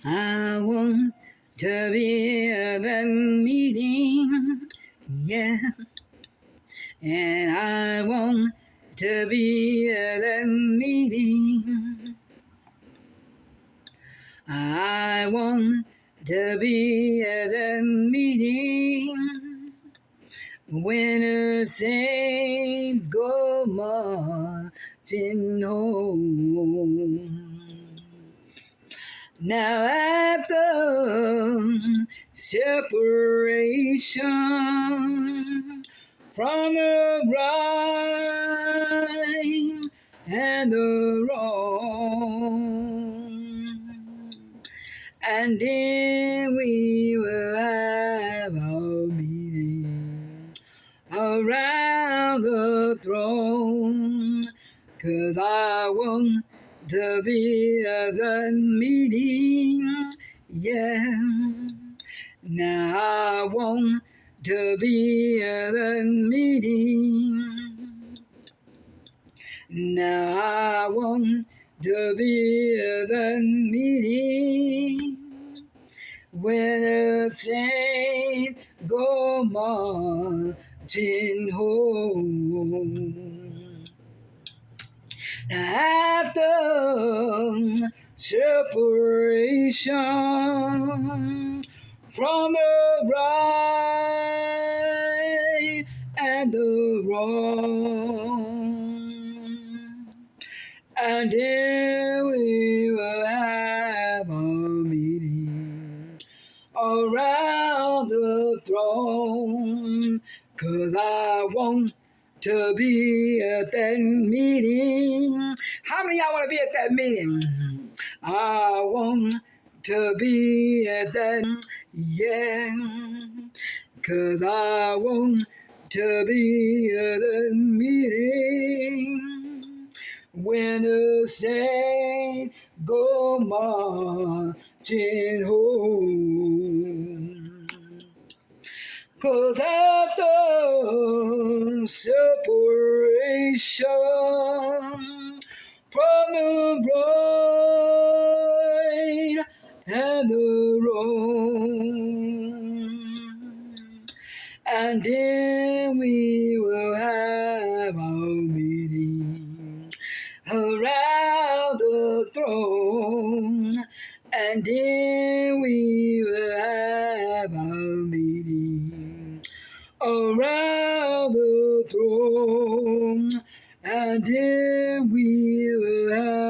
I want to be at that meeting, yeah. And I want to be at that meeting. I want to be at that meeting when the saints go marching home. Now after separation from the right and the wrong, and then we will have our meeting around the throne. 'Cause I want to be at the meeting, yeah. Now I want to be at the meeting. Now I want to be at the meeting when the saints go marching home. After separation from the right and the wrong, and then we will have a meeting around the throne. 'Cause I want to be at that meeting. How many of y'all want to be at that meeting? I want to be at that, yeah. 'Cause I want to be at that meeting when the saints go marching home. 'Cause after separation from the right and the wrong, and then we will have our meeting around the throne, and then we will have our meeting around the throne, and then we will have